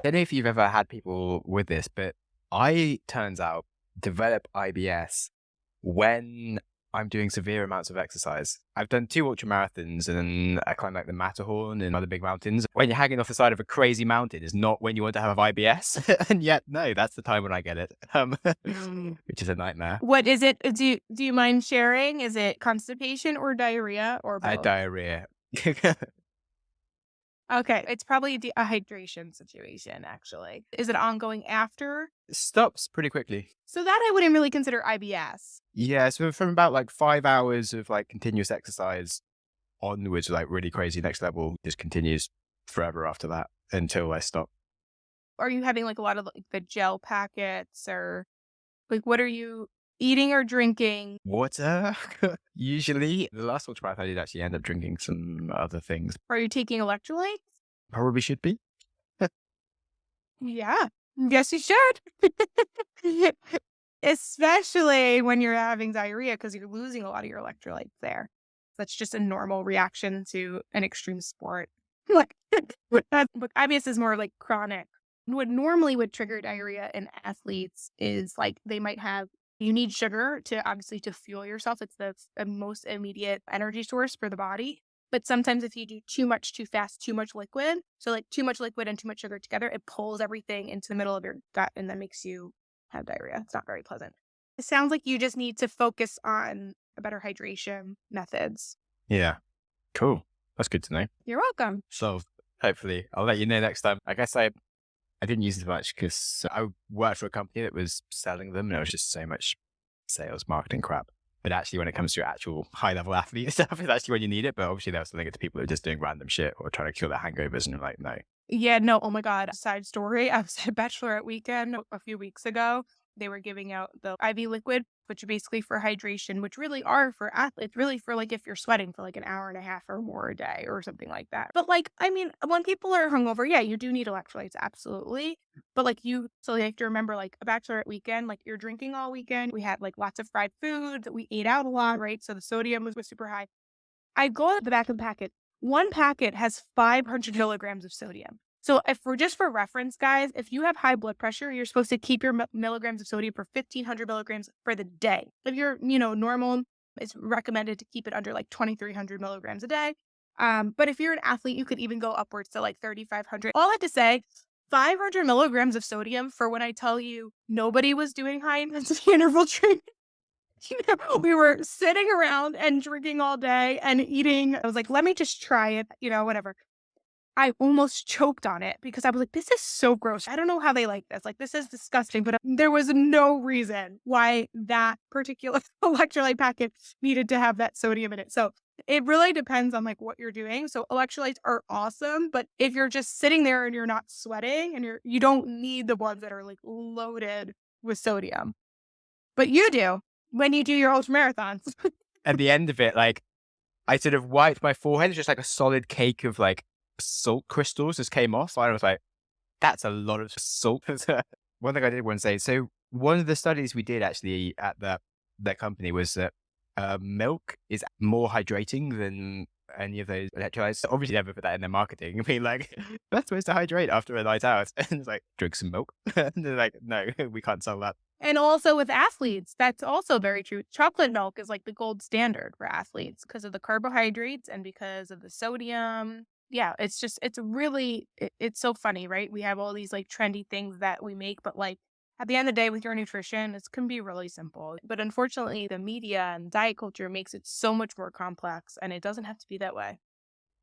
don't know if you've ever had people with this, but I, turns out, develop IBS when I'm doing severe amounts of exercise. I've done 2 ultra marathons and I climbed like the Matterhorn and other big mountains. When you're hanging off the side of a crazy mountain is not when you want to have IBS. And yet, no, that's the time when I get it, which is a nightmare. What is it? Do you mind sharing? Is it constipation or diarrhea or I had both? diarrhea. Okay, it's probably a hydration situation, actually. Is it ongoing after? It stops pretty quickly. So that I wouldn't really consider IBS. Yeah, so from about like 5 hours of like continuous exercise onwards, like really crazy next level, just continues forever after that until I stop. Are you having like a lot of like the gel packets or like what are you eating or drinking? Water, usually. The last ultramarathon, I did actually end up drinking some other things. Are you taking electrolytes? Probably should be. Yeah. Yes, you should. Especially when you're having diarrhea because you're losing a lot of your electrolytes there. That's just a normal reaction to an extreme sport. Like, but IBS is more like chronic. What normally would trigger diarrhea in athletes is like they might have, you need sugar to obviously to fuel yourself. It's the most immediate energy source for the body. But sometimes if you do too much too fast, too much liquid, so like too much liquid and too much sugar together, it pulls everything into the middle of your gut and that makes you have diarrhea. It's not very pleasant. It sounds like you just need to focus on a better hydration methods. Yeah. Cool. That's good to know. You're welcome. So hopefully I'll let you know next time. I guess I didn't use it much because I worked for a company that was selling them and it was just so much sales marketing crap. But actually, when it comes to your actual high level athlete stuff, it's actually when you need it. But obviously, they were selling it to people who are just doing random shit or trying to cure their hangovers. And you're like, no. Yeah, no, oh my God. Side story. I was at bachelorette weekend a few weeks ago. They were giving out the IV liquid, which are basically for hydration, which really are for athletes, really for like if you're sweating for like an hour and a half or more a day or something like that. But like, I mean, when people are hungover, yeah, you do need electrolytes, absolutely. But like so you have to remember like a bachelorette weekend, like you're drinking all weekend. We had like lots of fried food that we ate out a lot, right? So the sodium was super high. I go at the back of the packet. One packet has 500 milligrams of sodium. So if we're just for reference, guys, if you have high blood pressure, you're supposed to keep your milligrams of sodium for 1,500 milligrams for the day. If you're, normal, it's recommended to keep it under like 2,300 milligrams a day. But if you're an athlete, you could even go upwards to like 3,500. All I have to say, 500 milligrams of sodium for when I tell you nobody was doing high intensity interval training. We were sitting around and drinking all day and eating. I was like, let me just try it, whatever. I almost choked on it because I was like, this is so gross. I don't know how they like this. Like, this is disgusting. But there was no reason why that particular electrolyte packet needed to have that sodium in it. So it really depends on like what you're doing. So electrolytes are awesome. But if you're just sitting there and you're not sweating and you don't need the ones that are like loaded with sodium. But you do when you do your ultra marathons. At the end of it, like, I sort of wiped my forehead. It's just like a solid cake of like salt crystals just came off. I was like, that's a lot of salt. One thing I did want to say, so one of the studies we did actually at that company was that milk is more hydrating than any of those electrolytes. Obviously, they never put that in their marketing. Being like, that's supposed to hydrate after a night out. And it's like, drink some milk. And they're like, no, we can't sell that. And also with athletes, that's also very true. Chocolate milk is like the gold standard for athletes because of the carbohydrates and because of the sodium. Yeah, it's so funny, right? We have all these like trendy things that we make, but like at the end of the day with your nutrition, it can be really simple. But unfortunately, the media and diet culture makes it so much more complex and it doesn't have to be that way.